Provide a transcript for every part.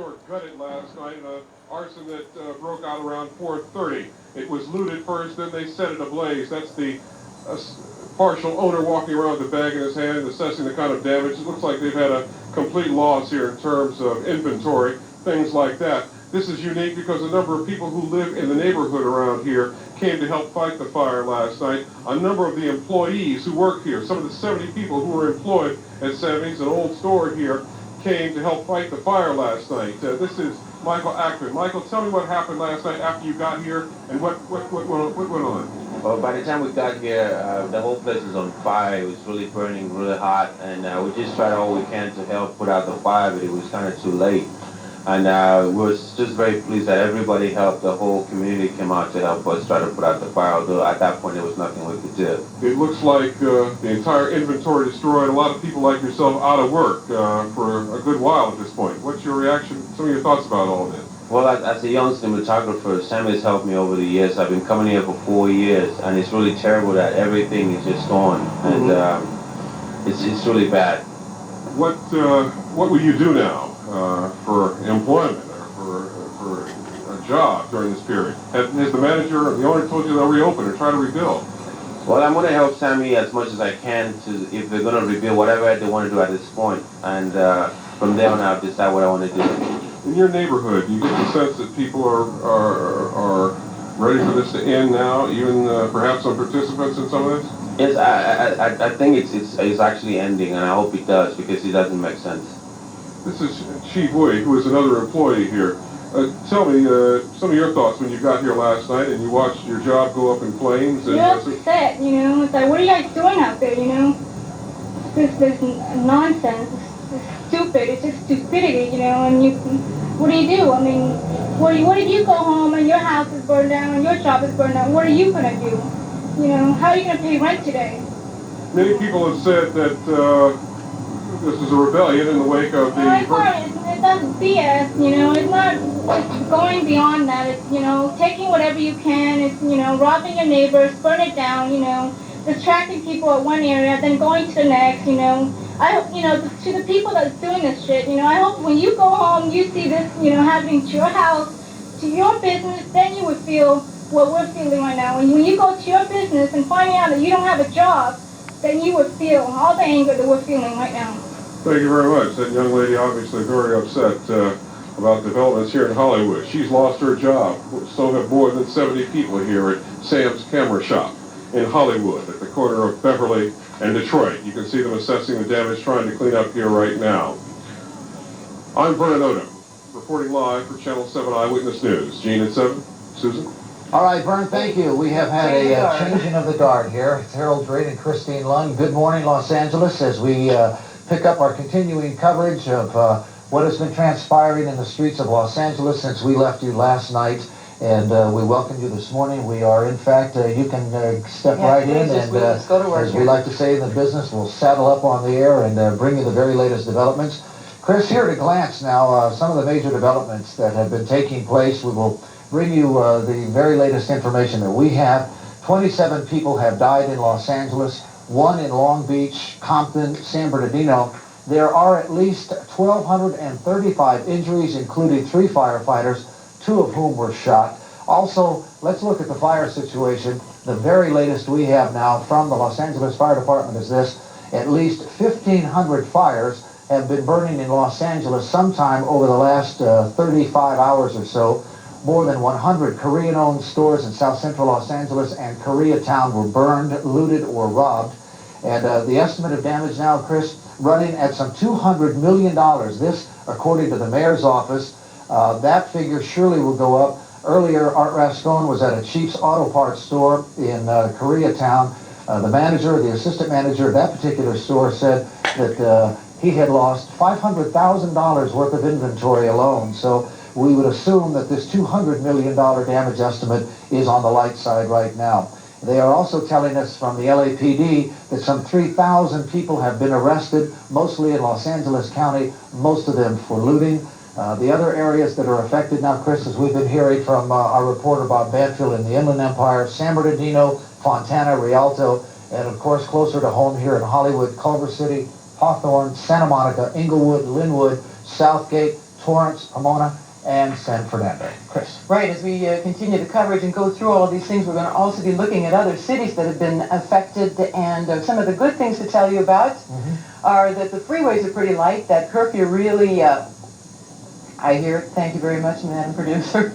store gutted last night in an arson that broke out around 4:30. It was looted first, then they set it ablaze. That's the partial owner walking around with a bag in his hand and assessing the kind of damage. It looks like they've had a complete loss here in terms of inventory, things like that. This is unique because a number of people who live in the neighborhood around here came to help fight the fire last night. A number of the employees who work here, some of the 70 people who were employed at Sammy's, an old store here, came to help fight the fire last night. This is Michael Ackman. Michael, tell me what happened last night after you got here and what went on. Well, by the time we got here, the whole place was on fire. It was really burning really hot, and we just tried all we can to help put out the fire, but it was kind of too late. And we were just very pleased that everybody helped. The whole community came out to help us try to put out the fire, although at that point there was nothing we could do. It looks like the entire inventory destroyed. A lot of people like yourself out of work for a good while at this point. What's your reaction, some of your thoughts about all of this? Well, as a young cinematographer, Sam has helped me over the years. I've been coming here for 4 years, and it's really terrible that everything is just gone, and it's really bad. What will you do now for employment or for a job during this period? Has the manager or the owner told you they'll reopen or try to rebuild? Well, I'm going to help Sammy as much as I can if they're going to rebuild whatever they want to do at this point, and from there on out, decide what I want to do. In your neighborhood, do you get the sense that people are ready for this to end now, even perhaps some participants in some of this? Yes, I think it's actually ending, and I hope it does, because it doesn't make sense. This is Chief Woody, who is another employee here. Tell me some of your thoughts when you got here last night and you watched your job go up in flames. And, you're upset, you know. It's like, what are you guys doing out there, you know? This nonsense. It's stupid. It's just stupidity, you know. And what do you do? I mean, what if you go home and your house is burned down and your job is burned down? What are you gonna do? You know, how are you gonna pay rent today? Many people have said that this is a rebellion in the wake of the... It's not BS, you know. It's not going beyond that. It's, you know, taking whatever you can. It's, you know, robbing your neighbors, burn it down, you know, distracting people at one area, then going to the next, you know. I hope, you know, to the people that's doing this shit, you know, I hope when you go home, you see this, you know, happening to your house, to your business, then you would feel what we're feeling right now. When you go to your business and find out that you don't have a job, then you would feel all the anger that we're feeling right now. Thank you very much. That young lady obviously very upset about developments here in Hollywood. She's lost her job. So have more than 70 people here at Sam's Camera Shop in Hollywood at the corner of Beverly and Detroit. You can see them assessing the damage, trying to clean up here right now. I'm Vernon Odom, reporting live for Channel 7 Eyewitness News. Gene at 7. Susan? All right, Vern, thank you. We have had a changing of the guard here. It's Harold Drake and Christine Lund. Good morning, Los Angeles, as we pick up our continuing coverage of what has been transpiring in the streets of Los Angeles since we left you last night. And we welcome you this morning. We are, in fact, you can step right in, and as we like to say in the business, we'll saddle up on the air and bring you the very latest developments. Chris, here at a glance now, some of the major developments that have been taking place. We will bring you the very latest information that we have. 27 people have died in Los Angeles, 1 in Long Beach, Compton, San Bernardino. There are at least 1,235 injuries, including 3 firefighters, 2 of whom were shot. Also, let's look at the fire situation. The very latest we have now from the Los Angeles Fire Department is this. At least 1,500 fires have been burning in Los Angeles sometime over the last 35 hours or so. More than 100 Korean-owned stores in South Central Los Angeles and Koreatown were burned, looted, or robbed. And the estimate of damage now, Chris, running at some $200 million. This, according to the mayor's office. That figure surely will go up. Earlier, Art Rascone was at a Chief's Auto Parts store in Koreatown. The manager, the assistant manager of that particular store said that he had lost $500,000 worth of inventory alone. So we would assume that this $200 million damage estimate is on the light side right now. They are also telling us from the LAPD that some 3,000 people have been arrested, mostly in Los Angeles County, most of them for looting. The other areas that are affected now, Chris, as we've been hearing from our reporter Bob Banfield in the Inland Empire, San Bernardino, Fontana, Rialto, and of course closer to home here in Hollywood, Culver City, Hawthorne, Santa Monica, Inglewood, Linwood, Southgate, Torrance, Pomona, and San Fernando. Chris. Right, as we continue the coverage and go through all of these things, we're going to also be looking at other cities that have been affected, and some of the good things to tell you about are that the freeways are pretty light. That curfew really, I hear, thank you very much, Madam Producer,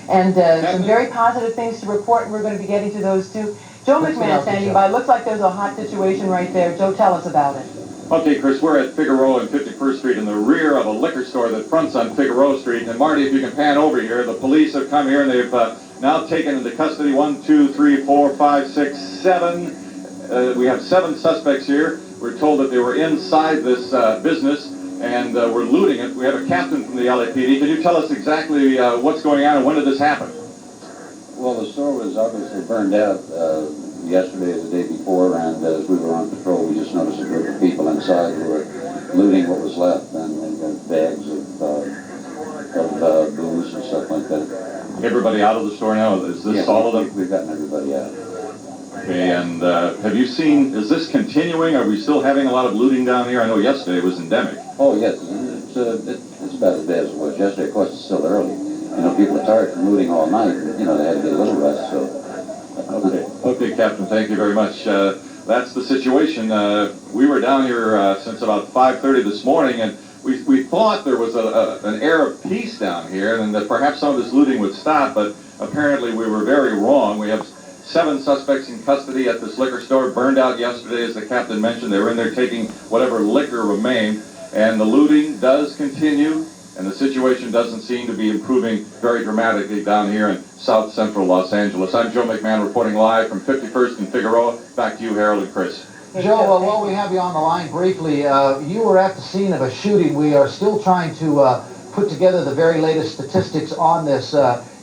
and some very positive things to report, and we're going to be getting to those too. Joe McMahon standing by. Looks like there's a hot situation right there. Joe, tell us about it. Okay, Chris, we're at Figueroa and 51st Street in the rear of a liquor store that fronts on Figueroa Street. And Marty, if you can pan over here, the police have come here and they've now taken into custody 1, 2, 3, 4, 5, 6, 7. We have 7 suspects here. We're told that they were inside this business and were looting it. We have a captain from the LAPD. Can you tell us exactly what's going on and when did this happen? Well, the store was obviously burned out yesterday or the day before, and as we were on patrol, we just noticed a group of people inside who were looting what was left, and bags of booze and stuff like that. Everybody out of the store now? Is this all of them? We've gotten everybody out. Okay, and have you seen, is this continuing? Are we still having a lot of looting down here? I know yesterday it was endemic. Oh, yes, it's about as bad as it was yesterday. Of course, it's still early. You know, people are tired from looting all night, and, you know, they had to get a little rest, so... Okay, Captain, thank you very much. That's the situation. We were down here since about 5:30 this morning, and we thought there was an air of peace down here, and that perhaps some of this looting would stop, but apparently we were very wrong. We have 7 suspects in custody at this liquor store, burned out yesterday, as the captain mentioned. They were in there taking whatever liquor remained, and the looting does continue, and the situation doesn't seem to be improving very dramatically down here in South Central Los Angeles. I'm Joe McMahon reporting live from 51st and Figueroa. Back to you, Harold and Chris. Joe, while we have you on the line briefly, you were at the scene of a shooting. We are still trying to put together the very latest statistics on this.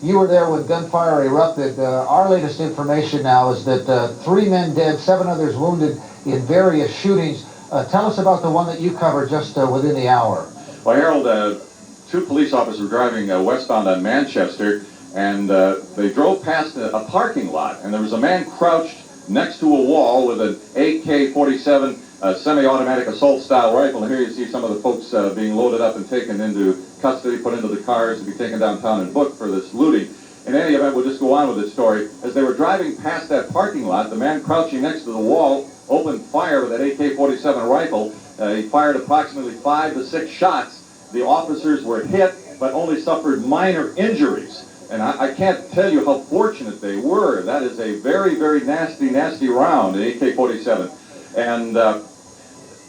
You were there when gunfire erupted. Our latest information now is that 3 men dead, 7 others wounded in various shootings. Tell us about the one that you covered just within the hour. Well, Harold, 2 police officers were driving westbound on Manchester, and they drove past a parking lot, and there was a man crouched next to a wall with an AK-47 semi-automatic assault-style rifle. And here you see some of the folks being loaded up and taken into custody, put into the cars to be taken downtown and booked for this looting. In any event, we'll just go on with this story. As they were driving past that parking lot, the man crouching next to the wall opened fire with that AK-47 rifle. He fired approximately 5 to 6 shots. The officers were hit, but only suffered minor injuries. And I can't tell you how fortunate they were. That is a very, very nasty, nasty round, an AK-47. And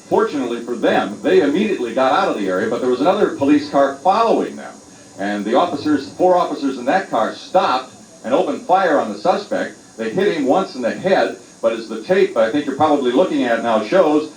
fortunately for them, they immediately got out of the area, but there was another police car following them. And the officers, 4 officers in that car stopped and opened fire on the suspect. They hit him once in the head, but as the tape I think you're probably looking at now shows,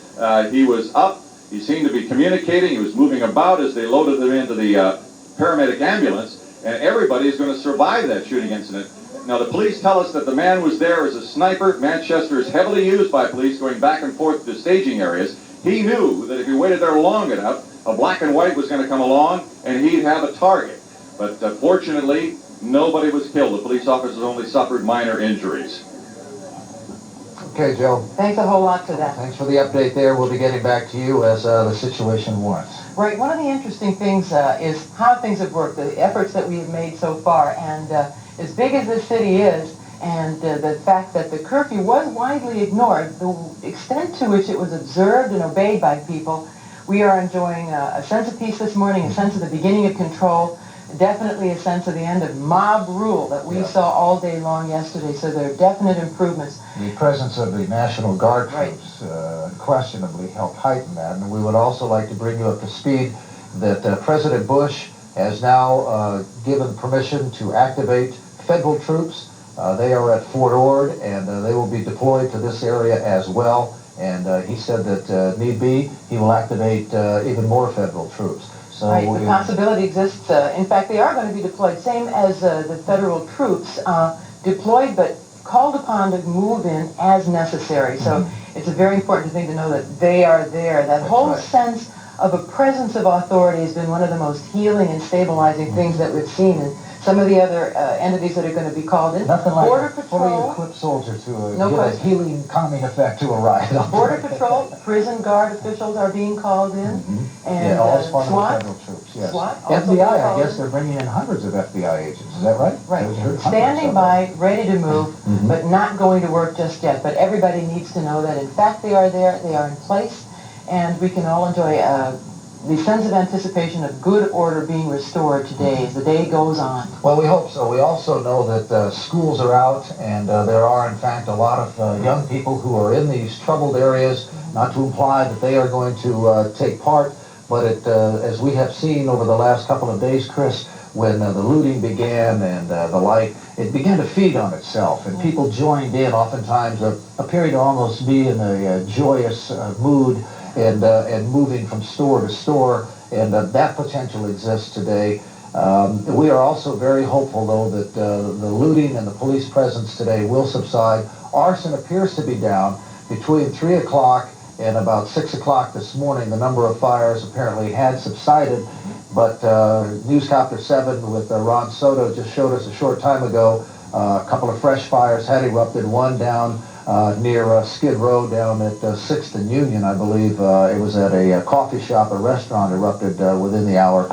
he was up. He seemed to be communicating. He was moving about as they loaded him into the paramedic ambulance. And everybody is going to survive that shooting incident. Now, the police tell us that the man was there as a sniper. Manchester is heavily used by police going back and forth to staging areas. He knew that if he waited there long enough, a black and white was going to come along and he'd have a target. But fortunately, nobody was killed. The police officers only suffered minor injuries. Okay, Joe. Thanks a whole lot for that. Thanks for the update there. We'll be getting back to you as the situation warrants. Right, one of the interesting things is how things have worked, the efforts that we have made so far, and as big as this city is, and the fact that the curfew was widely ignored, the extent to which it was observed and obeyed by people, we are enjoying a sense of peace this morning, a sense of the beginning of control, definitely a sense of the end of mob rule that we saw all day long yesterday, so there are definite improvements. The presence of the National Guard Right. troops unquestionably helped heighten that, and we would also like to bring you up to speed that President Bush has now given permission to activate federal troops. They are at Fort Ord, and they will be deployed to this area as well, and he said that need be, he will activate even more federal troops. So Right, the possibility exists. In fact, they are going to be deployed, same as the federal troops, deployed but called upon to move in as necessary. So it's a very important thing to know that they are there. That whole right. sense of a presence of authority has been one of the most healing and stabilizing things that we've seen. And some of the other entities that are going to be called in. Nothing like Border a fully Patrol. equipped soldier to No give a question. healing, calming effect to a riot. Border Patrol, prison guard officials are being called in, and Yeah, all as part of the SWAT. federal troops, yes. SWAT also being FBI, I called guess in. they're bringing in hundreds of FBI agents, is that right? Right. I heard hundreds Standing of them. by, ready to move, but not going to work just yet. But everybody needs to know that, in fact, they are there, they are in place, and we can all enjoy the sense of anticipation of good order being restored today as the day goes on. Well, we hope so. We also know that schools are out, and there are, in fact, a lot of young people who are in these troubled areas, not to imply that they are going to take part, but as we have seen over the last couple of days, Chris, when the looting began and the like, it began to feed on itself, and people joined in, oftentimes appearing to almost be in a joyous mood, and moving from store to store, and that potential exists today. We are also very hopeful, though, that the looting and the police presence today will subside. Arson appears to be down. Between 3 o'clock and about 6 o'clock this morning, the number of fires apparently had subsided, but Newscopter 7 with Ron Soto just showed us a short time ago a couple of fresh fires had erupted, one down near Skid Row down at 6th and Union, I believe. It was at a coffee shop, a restaurant erupted within the hour.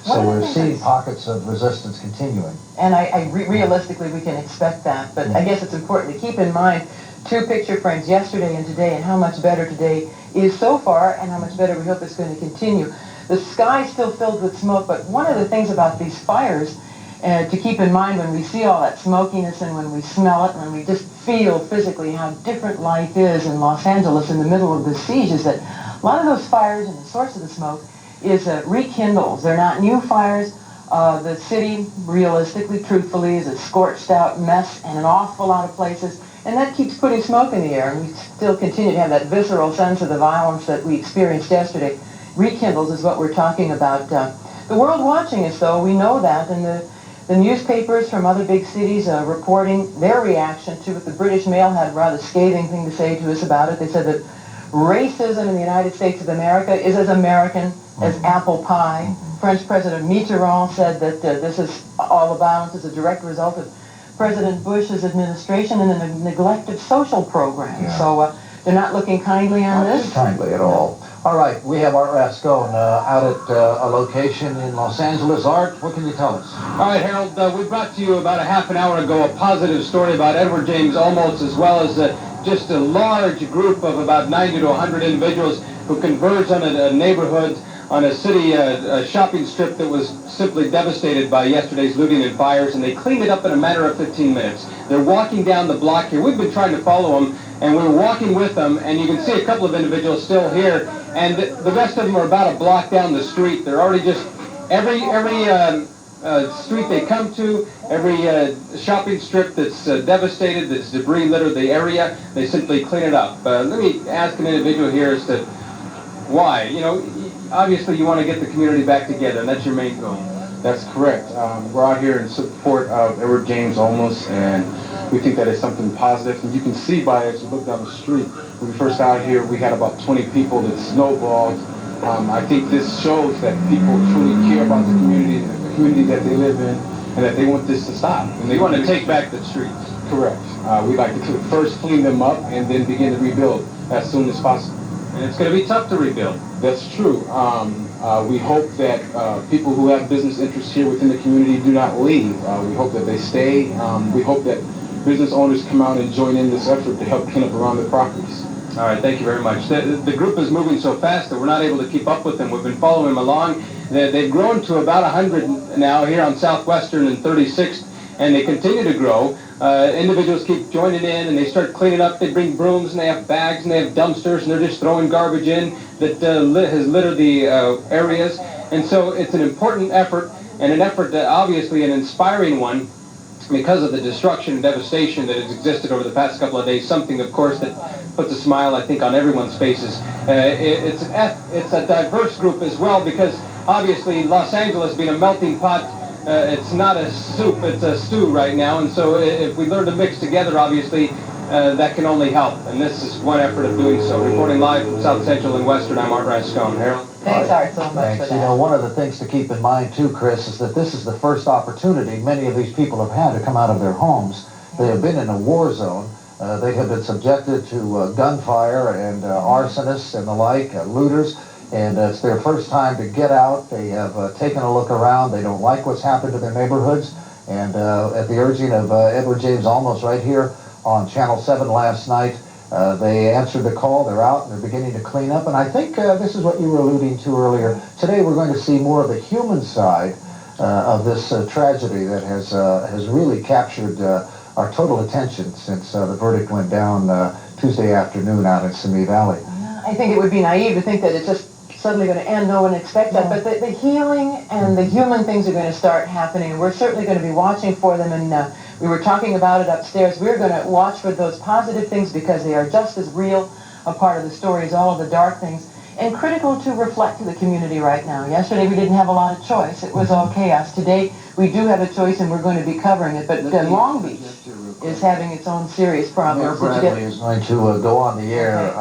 So we're seeing pockets of resistance continuing. And realistically, we can expect that. But I guess it's important to keep in mind two picture frames, yesterday and today, and how much better today is so far, and how much better we hope it's going to continue. The sky's still filled with smoke, but one of the things about these fires to keep in mind when we see all that smokiness and when we smell it, and when we just feel physically how different life is in Los Angeles in the middle of the siege, is that a lot of those fires and the source of the smoke is rekindles. They're not new fires. The city, realistically, truthfully, is a scorched out mess in an awful lot of places, and that keeps putting smoke in the air, and we still continue to have that visceral sense of the violence that we experienced yesterday. Rekindles is what we're talking about. The world watching us, though, we know that, and the newspapers from other big cities reporting their reaction to it. The British Mail had a rather scathing thing to say to us about it. They said that racism in the United States of America is as American as apple pie. French President Mitterrand said that this is all the violence is a direct result of President Bush's administration and the neglect of social programs. Yeah. So they're not looking kindly on Not this. kindly at all. All right, we have Art Rascone out at a location in Los Angeles. Art, what can you tell us? All right, Harold, we brought to you about a half an hour ago a positive story about Edward James Olmos, as well as just a large group of about 90 to 100 individuals who converged on a neighborhood, on a city shopping strip that was simply devastated by yesterday's looting and fires, and they cleaned it up in a matter of 15 minutes. They're walking down the block here. We've been trying to follow them, and we were walking with them, and you can see a couple of individuals still here, and the rest of them are about a block down the street. They're already just, every street they come to, every shopping strip that's devastated, that's debris littered the area, they simply clean it up. Let me ask an individual here as to why. You know, obviously you want to get the community back together, and that's your main goal. That's correct. We're out here in support of Edward James Olmos, and we think that it's something positive. And you can see by as you look down the street, when we first got out here, we had about 20 people that snowballed. I think this shows that people truly care about the community that they live in, and that they want this to stop. And They want to take back the streets. Correct. We'd like to first clean them up and then begin to rebuild as soon as possible. And it's going to be tough to rebuild. That's true. We hope that people who have business interests here within the community do not leave. We hope that they stay. We hope that business owners come out and join in this effort to help clean up around their properties. All right, thank you very much. The group is moving so fast that we're not able to keep up with them. We've been following them along. They've grown to about 100 now here on Southwestern and 36th, and they continue to grow. Individuals keep joining in, and they start cleaning up. They bring brooms, and they have bags, and they have dumpsters, and they're just throwing garbage in that has littered the areas. And so it's an important effort, and an effort that obviously an inspiring one, because of the destruction and devastation that has existed over the past couple of days. Something, of course, that puts a smile, I think, on everyone's faces. It's a diverse group as well, because obviously Los Angeles being a melting pot, it's not a soup, it's a stew right now. And so if we learn to mix together, obviously, that can only help. And this is one effort of doing so. Reporting live from South Central and Western, I'm Art Rascone. Harold? Thanks, Art, so much Thanks. for You that. know, one of the things to keep in mind, too, Chris, is that this is the first opportunity many of these people have had to come out of their homes. They have been in a war zone. They have been subjected to gunfire and arsonists and the like, looters, and it's their first time to get out. They have taken a look around. They don't like what's happened to their neighborhoods, and at the urging of Edward James Olmos right here on Channel 7 last night, they answered the call. They're out and they're beginning to clean up, and I think this is what you were alluding to earlier. Today we're going to see more of the human side of this tragedy that has really captured our total attention since the verdict went down Tuesday afternoon out in Simi Valley. I think it would be naive to think that it's just suddenly going to end. No one expects that. But the healing and the human things are going to start happening. We're certainly going to be watching for them. And we were talking about it upstairs. We're going to watch for those positive things because they are just as real a part of the story as all of the dark things. And critical to reflect to the community right now. Yesterday we didn't have a lot of choice. It was all chaos. Today we do have a choice and we're going to be covering it. But Long Beach is having its own serious problems. Mayor Bradley is going to go on the air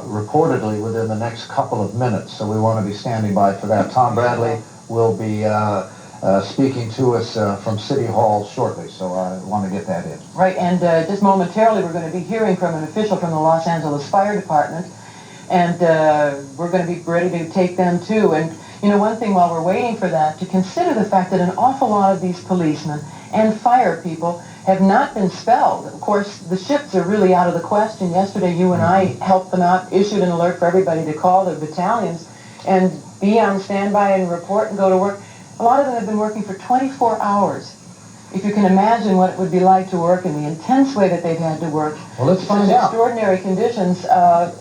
reportedly within the next couple of minutes, so we want to be standing by for that. Tom Bradley will be speaking to us from City Hall shortly, so I want to get that in. Right, and just momentarily we're going to be hearing from an official from the Los Angeles Fire Department, and we're going to be ready to take them too. And you know, one thing while we're waiting for that, to consider the fact that an awful lot of these policemen and fire people have not been spelled. Of course, the shifts are really out of the question. Yesterday, you and I helped them out, issued an alert for everybody to call their battalions and be on standby and report and go to work. A lot of them have been working for 24 hours. If you can imagine what it would be like to work in the intense way that they've had to work, well, let's find such out. Extraordinary conditions,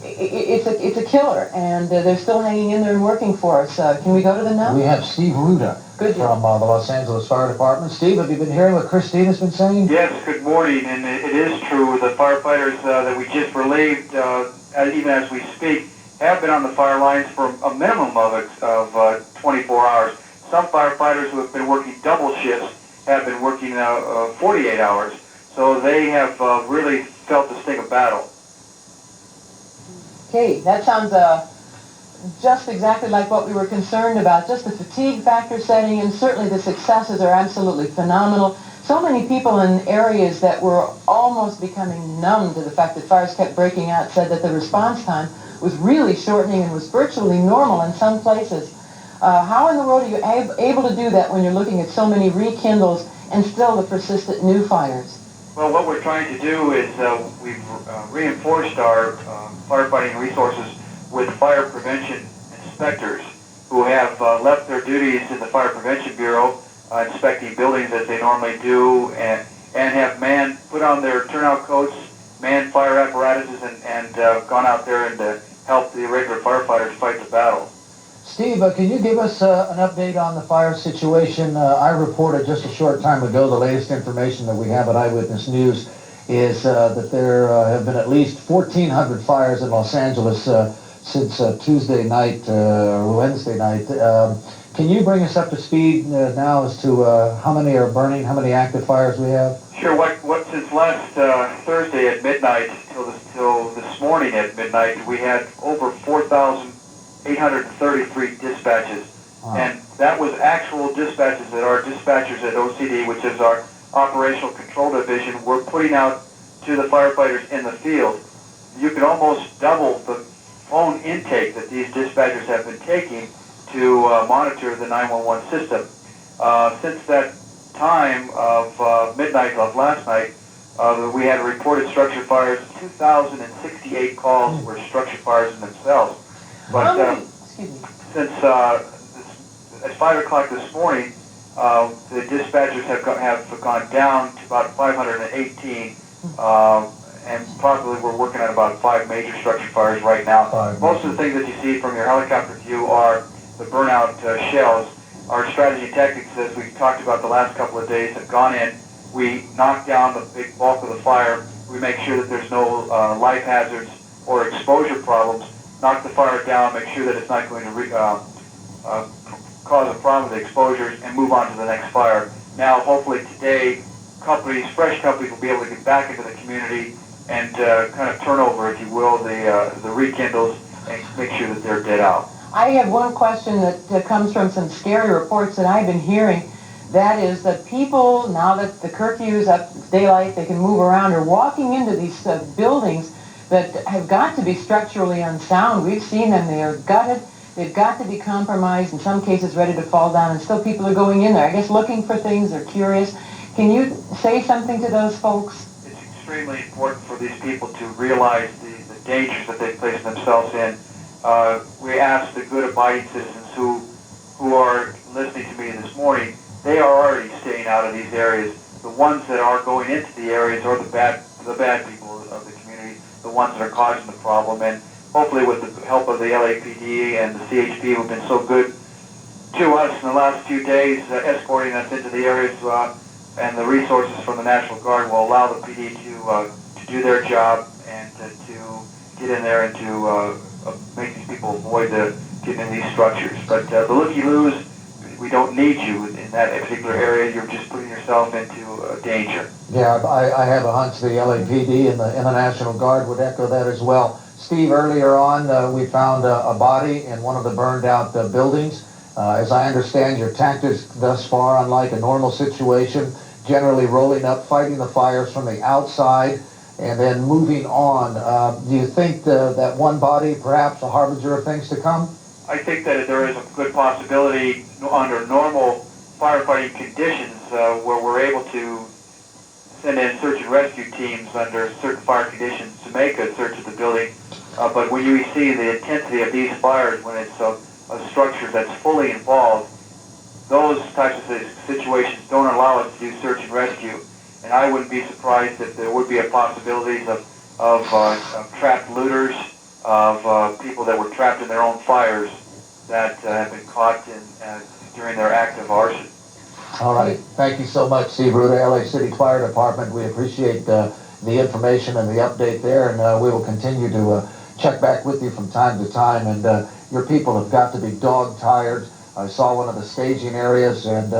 it's a killer, and they're still hanging in there and working for us. Can we go to them now? We have Steve Ruda from the Los Angeles Fire Department. Steve, have you been hearing what Christina's been saying? Yes, good morning, and it is true. The firefighters that we just relieved, even as we speak, have been on the fire lines for a minimum of 24 hours. Some firefighters who have been working double shifts have been working 48 hours, so they have really felt the sting of battle. Okay, that sounds just exactly like what we were concerned about. Just the fatigue factor setting in. Certainly the successes are absolutely phenomenal. So many people in areas that were almost becoming numb to the fact that fires kept breaking out said that the response time was really shortening and was virtually normal in some places. How in the world are you able to do that when you're looking at so many rekindles and still the persistent new fires? Well, what we're trying to do is we've reinforced our firefighting resources with fire prevention inspectors who have left their duties in the Fire Prevention Bureau inspecting buildings as they normally do, and have put on their turnout coats, manned fire apparatuses, and gone out there and help the regular firefighters fight the battle. Steve, can you give us an update on the fire situation? I reported just a short time ago, the latest information that we have at Eyewitness News is that there have been at least 1,400 fires in Los Angeles since Tuesday night or Wednesday night. Can you bring us up to speed now as to how many are burning, how many active fires we have? Sure. What since last Thursday at midnight till this morning at midnight, we had over 4,833 dispatches, and that was actual dispatches that our dispatchers at OCD, which is our Operational Control Division, were putting out to the firefighters in the field. You can almost double the phone intake that these dispatchers have been taking to monitor the 911 system. Since that time of midnight of last night, we had reported structure fires. 2,068 calls were structure fires in themselves. But since at 5 o'clock this morning, the dispatchers have gone down to about 518, and probably we're working on about 5 major structure fires right now. Most of the things that you see from your helicopter view are the burnout shells. Our strategy and tactics, as we've talked about the last couple of days, have gone in. We knock down the big bulk of the fire. We make sure that there's no life hazards or exposure problems. Knock the fire down, make sure that it's not going to cause a problem with the exposures, and move on to the next fire. Now, hopefully today, fresh companies will be able to get back into the community and kind of turn over, if you will, the rekindles and make sure that they're dead out. I have one question that comes from some scary reports that I've been hearing. That is that people, now that the curfew is up, it's daylight, they can move around, are walking into these buildings that have got to be structurally unsound. We've seen them. They are gutted. They've got to be compromised, in some cases ready to fall down, and still people are going in there, I guess looking for things, they're curious. Can you say something to those folks? It's extremely important for these people to realize the dangers that they place themselves in. We ask the good abiding citizens who are listening to me this morning, they are already staying out of these areas. The ones that are going into the areas are the bad people of the community, the ones that are causing the problem. And hopefully with the help of the LAPD and the CHP who've been so good to us in the last few days, escorting us into the areas, and the resources from the National Guard will allow the PD to do their job and to get in there and to make these people avoid getting in these structures. But the looky-loos, we don't need you in that particular area. You're just putting yourself into danger. Yeah, I have a hunch the LAPD and the National Guard would echo that as well. Steve, earlier on, we found a body in one of the burned-out buildings. As I understand, your tactics thus far, unlike a normal situation, generally rolling up, fighting the fires from the outside, and then moving on. Do you think that one body, perhaps a harbinger of things to come? I think that there is a good possibility under normal firefighting conditions where we're able to send in search and rescue teams under certain fire conditions to make a search of the building. But when you see the intensity of these fires, when it's a structure that's fully involved, those types of situations don't allow us to do search and rescue. And I wouldn't be surprised if there would be a possibility of trapped looters, of people that were trapped in their own fires that have been caught during their act of arson. All right. Thank you so much, Steve Ruda, LA City Fire Department. We appreciate the information and the update there, and we will continue to check back with you from time to time. And your people have got to be dog-tired. I saw one of the staging areas, and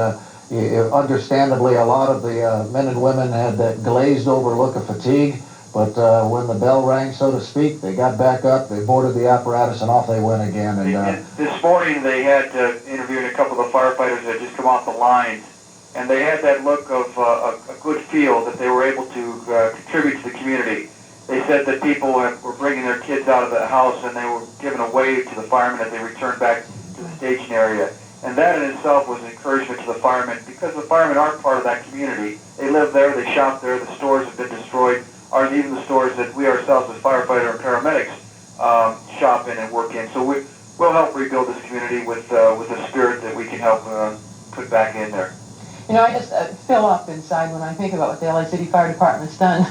understandably, a lot of the men and women had that glazed-over look of fatigue. But when the bell rang, so to speak, they got back up, they boarded the apparatus, and off they went again. And this morning, they had interviewed a couple of the firefighters that had just come off the lines, and they had that look of a good feel that they were able to contribute to the community. They said that people were bringing their kids out of the house, and they were giving a wave to the firemen as they returned back to the staging area. And that in itself was an encouragement to the firemen, because the firemen are part of that community. They live there, they shop there, the stores have been destroyed, or even the stores that we ourselves as firefighter and paramedics shop in and work in. So we'll help rebuild this community with the spirit that we can help put back in there. You know, I just fill up inside when I think about what the LA City Fire Department's done.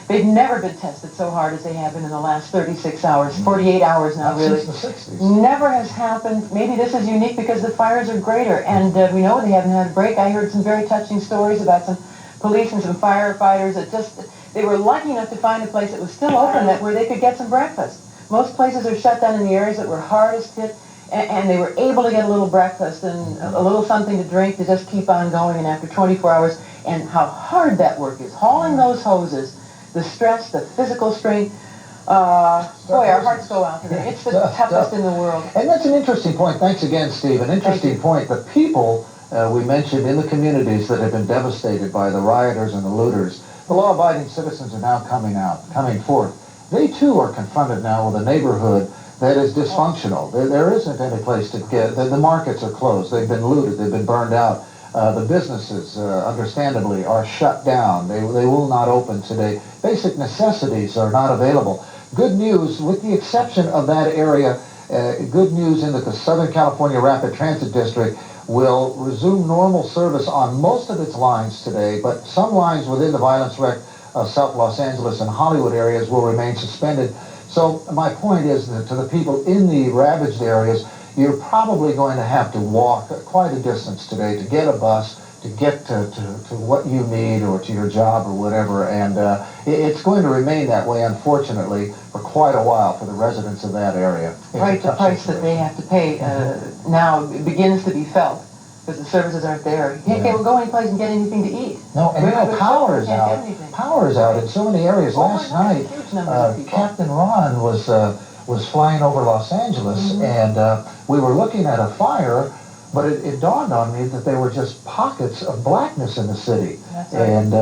They've never been tested so hard as they have been in the last 36 hours, 48 hours now, really. Since the 60s. Never has happened. Maybe this is unique because the fires are greater, and we know they haven't had a break. I heard some very touching stories about some police and some firefighters that they were lucky enough to find a place that was still open where they could get some breakfast. Most places are shut down in the areas that were hardest hit, and they were able to get a little breakfast and a little something to drink to just keep on going. And after 24 hours, and how hard that work is, hauling those hoses, the stress, the physical strain. Boy, our hearts go out to them. It's the toughest in the world. And that's an interesting point. Thanks again, Steve. An interesting point. The people we mentioned in the communities that have been devastated by the rioters and the looters, the law-abiding citizens are now coming forth. They, too, are confronted now with a neighborhood that is dysfunctional. There isn't any place to get. The markets are closed. They've been looted. They've been burned out. The businesses, understandably, are shut down. They will not open today. Basic necessities are not available. Good news, with the exception of that area, good news in that the Southern California Rapid Transit District will resume normal service on most of its lines today, but some lines within the violence-wrecked South Los Angeles and Hollywood areas will remain suspended. So my point is that to the people in the ravaged areas, you're probably going to have to walk quite a distance today to get a bus, to get to what you need or to your job or whatever. And it's going to remain that way, unfortunately, for quite a while for the residents of that area. Right, the price that they have to pay now begins to be felt because the services aren't there. You can't go any place and get anything to eat. No, and power is out. Power is out in so many areas. Last night, Captain Ron was flying over Los Angeles, and we were looking at a fire, but it dawned on me that they were just pockets of blackness in the city. That's right. And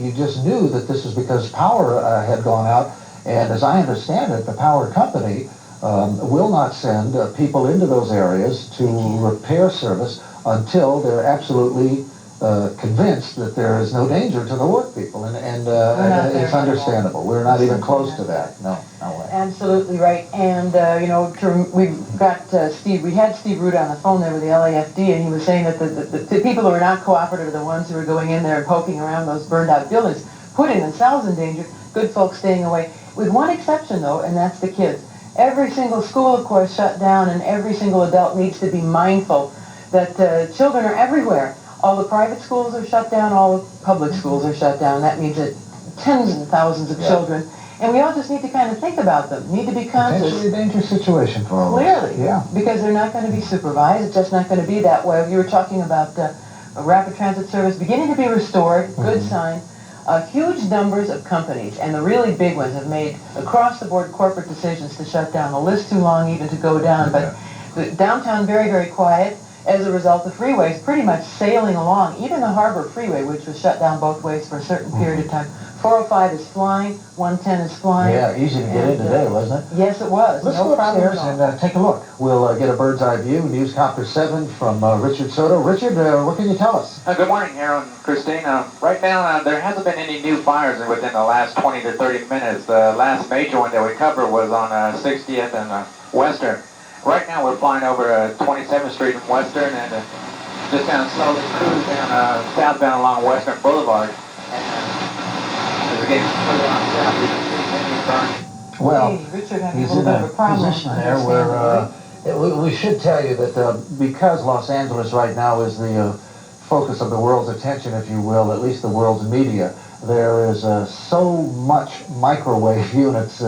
you just knew that this was because power had gone out. And as I understand it, the power company will not send people into those areas to repair service until they're absolutely convinced that there is no danger to the work people. And it's understandable. We're not even close to that. No way. Absolutely right. And, we've got Steve, we had Steve Root on the phone there with the LAFD, and he was saying that the people who are not cooperative are the ones who are going in there and poking around those burned out buildings, putting themselves in danger, good folks staying away. With one exception, though, and that's the kids. Every single school, of course, shut down, and every single adult needs to be mindful that children are everywhere. All the private schools are shut down, all the public schools are shut down. That means that tens and thousands of children. And we all just need to kind of think about them, need to be conscious. Potentially a dangerous situation for all of us. Clearly. Yeah. Because they're not going to be supervised. It's just not going to be that way. You were talking about a rapid transit service beginning to be restored. Good sign. Huge numbers of companies, and the really big ones, have made across-the-board corporate decisions to shut down. The list too long even to go down. But the downtown very, very quiet. As a result, the freeways pretty much sailing along. Even the Harbor Freeway, which was shut down both ways for a certain period of time. 405 is flying, 110 is flying. Yeah, easy to get in today, wasn't it? Yes, it was. Let's No go problem upstairs at all. and take a look. We'll get a bird's eye view. Newscopter 7 from Richard Soto. Richard, what can you tell us? Good morning, Harold and Christine. Right now, there hasn't been any new fires within the last 20 to 30 minutes. The last major one that we covered was on 60th and Western. Right now, we're flying over 27th Street and Western, and just kind of slowly cruise down southbound along Western Boulevard. And as we get further on south, we can see many burning. Well, Hey, Richard, having a he's little in bit of a problem. position there where we should tell you that because Los Angeles right now is the focus of the world's attention, if you will, at least the world's media, there is so much microwave units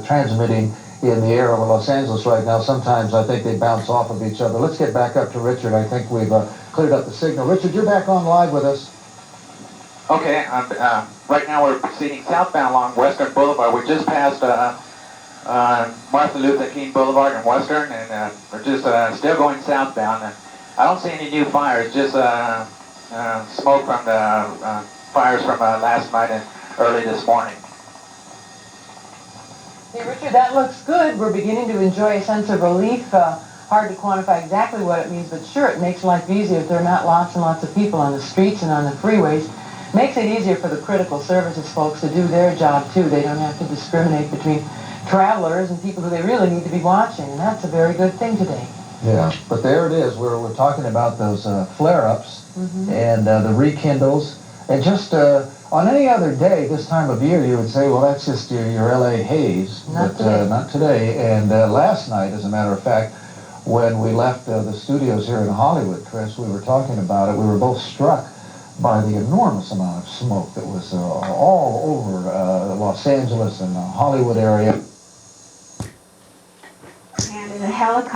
transmitting in the air over Los Angeles right now. Sometimes I think they bounce off of each other. Let's get back up to Richard. I think we've cleared up the signal. Richard, you're back on live with us. Okay, right now we're proceeding southbound along Western Boulevard. We just passed Martin Luther King Boulevard and Western, and we're just still going southbound. I don't see any new fires, just smoke from the fires from last night and early this morning. Hey, Richard, that looks good. We're beginning to enjoy a sense of relief. Hard to quantify exactly what it means, but sure, it makes life easier if there are not lots and lots of people on the streets and on the freeways. Makes it easier for the critical services folks to do their job, too. They don't have to discriminate between travelers and people who they really need to be watching, and that's a very good thing today. Yeah, but there it is. We're talking about those flare-ups and the rekindles. And just on any other day, this time of year, you would say, well, that's just your LA haze. Not but today. not today. And last night, as a matter of fact, when we left the studios here in Hollywood, Chris, we were talking about it. We were both struck by the enormous amount of smoke that was all over the Los Angeles and the Hollywood area. And in a helicopter.